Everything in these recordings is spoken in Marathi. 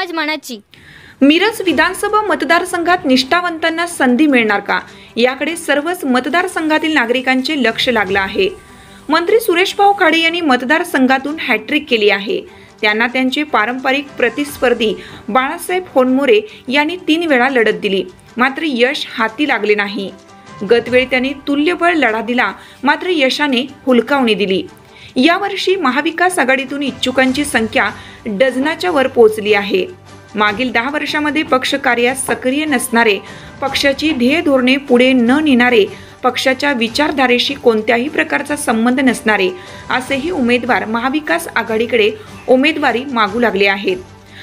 समज मनाची। मिरज विधानसभा मतदारसंघात निष्ठावंतांना संधी मिळणार का, याकडे सर्वच मतदारसंघातील नागरिकांचे लक्ष लागलं आहे। मंत्री सुरेशभाऊ खाडे यांनी मतदारसंघातून हॅट्रिक केली आहे। त्यांना त्यांचे पारंपरिक प्रतिस्पर्धी बाळासाहेब होनमोरे यांनी 3 वेळा लढत दिली, मात्र यश हाती लागले नाही। गतवेळी त्यांनी तुल्यबळ लढा दिला, मात्र यशाने हुलकावणी दिली। यावर्षी महाविकास आघाडीतून इच्छुकांची संख्या डझनाच्या वर पोहोचली आहे। मागील 10 वर्षांमध्ये पक्ष कार्यात सक्रिय नसणारे, पक्षाची ध्येय धोरणे पुढे न नेणारे, पक्षाच्या विचारधारेशी कोणत्याही प्रकारचा संबंध नसणारे असेही उमेदवार महाविकास आघाडीकडे उमेदवारी मागू लागले आहेत।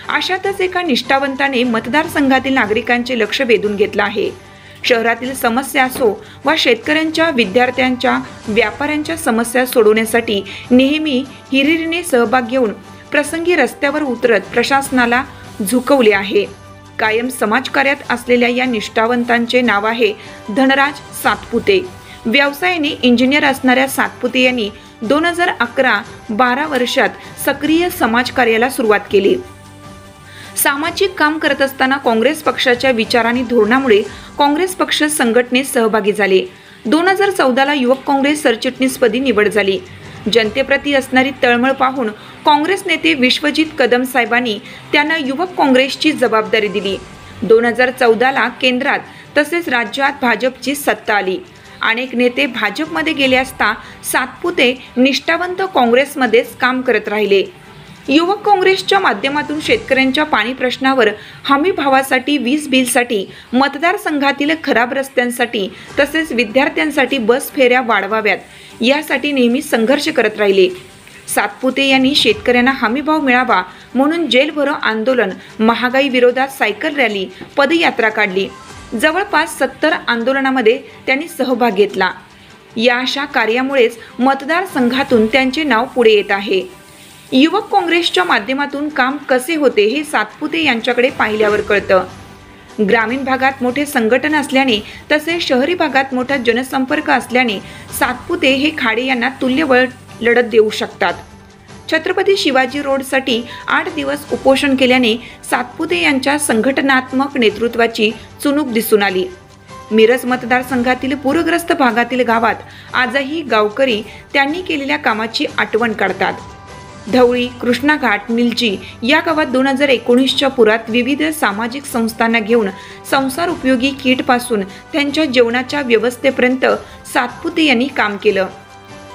अशातच एका निष्ठावंताने मतदारसंघातील नागरिकांचे लक्ष वेधून घेतलं आहे। शहरातील समस्या असो वा शेतकऱ्यांच्या, विद्यार्थ्यांच्या, व्यापाऱ्यांच्या समस्या सोडवण्यासाठी नेहमी हिरिरीने सहभाग घेऊन प्रसंगी रस्त्यावर उतरत प्रशासनाला झुकवले आहे। कायम समाजकार्यात असलेल्या या निष्ठावंतांचे नाव आहे धनराज सातपुते। व्यवसायाने इंजिनियर असणाऱ्या सातपुते यांनी 2011-12 वर्षात सक्रिय समाजकार्याला सुरुवात केली। सामाजिक काम करत असताना काँग्रेस पक्षाच्या विचार आणि धोरणामुळे काँग्रेस पक्ष संघटनेत सहभागी झाले। 2014ला युवक काँग्रेस सरचिटणीसपदी निवड झाली। जनतेप्रती असणारी तळमळ पाहून काँग्रेस नेते विश्वजित कदम साहेबांनी त्यांना युवक काँग्रेसची जबाबदारी दिली। 2014ला केंद्रात तसेच राज्यात भाजपची सत्ता आली। अनेक नेते भाजपमध्ये गेले असता सातपुते निष्ठावंत काँग्रेसमध्येच काम करत राहिले। युवक काँग्रेसच्या माध्यमातून शेतकऱ्यांच्या पाणी प्रश्नावर, हमी भावासाठी, वीज बिलसाठी, मतदारसंघातील खराब रस्त्यांसाठी तसेच विद्यार्थ्यांसाठी बस फेऱ्या वाढवाव्यात यासाठी नेहमी संघर्ष करत राहिले। सातपुते यांनी शेतकऱ्यांना हमीभाव मिळावा म्हणून जेलभरो आंदोलन, महागाई विरोधात सायकल रॅली, पदयात्रा काढली। जवळपास 70 आंदोलनामध्ये त्यांनी सहभाग घेतला। या अशा कार्यामुळेच मतदारसंघातून त्यांचे नाव पुढे येत आहे। युवक काँग्रेसच्या माध्यमातून काम कसे होते हे सातपुते यांच्याकडे पाहिल्यावर कळतं। ग्रामीण भागात मोठे संघटन असल्याने तसेच शहरी भागात मोठा जनसंपर्क असल्याने सातपुते हे खाडे यांना तुल्यबळ लढत देऊ शकतात। छत्रपती शिवाजी रोडसाठी 8 दिवस उपोषण केल्याने सातपुते यांच्या संघटनात्मक नेतृत्वाची चुणूक दिसून आली। मिरज मतदारसंघातील पूरग्रस्त भागातील गावात आजही गावकरी त्यांनी केलेल्या कामाची आठवण काढतात। धवळी, कृष्णाघाट, निलजी या गावात 2019च्या पुरात विविध सामाजिक संस्थांना घेऊन संसार उपयोगी किटपासून त्यांच्या जेवणाच्या व्यवस्थेपर्यंत सातपुते यांनी काम केलं।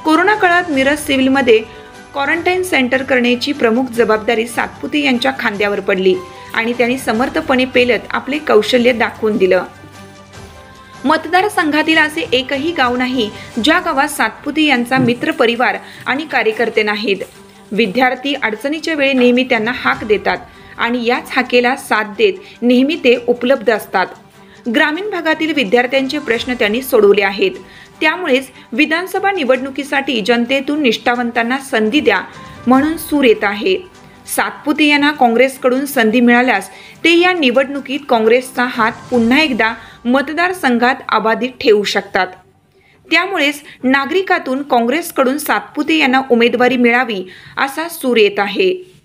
कोरोना काळात मिरज सिव्हिलमध्ये क्वारंटाईन सेंटर करण्याची प्रमुख जबाबदारी सातपुते यांच्या खांद्यावर पडली आणि त्यांनी समर्थपणे पेलत आपले कौशल्य दाखवून दिलं। मतदारसंघातील असे एकही गाव नाही ज्या गावात सातपुते यांचा मित्र परिवार आणि कार्यकर्ते नाहीत। विद्यार्थी अडचणीच्या वेळी नेहमी त्यांना हाक देतात आणि याच हाकेला साथ देत नेहमी ते उपलब्ध असतात। ग्रामीण भागातील विद्यार्थ्यांचे प्रश्न त्यांनी सोडवले आहेत। त्यामुळेच विधानसभा निवडणुकीसाठी जनतेतून निष्ठावंतांना संधी द्या म्हणून सूर येत आहे। सातपुते यांना काँग्रेसकडून संधी मिळाल्यास ते या निवडणुकीत काँग्रेसचा हात पुन्हा एकदा मतदारसंघात अबाधित ठेवू शकतात। त्यामुळेच नागरिकातून काँग्रेसकडून सातपुते यांना उमेदवारी मिळावी असा सूर येत आहे।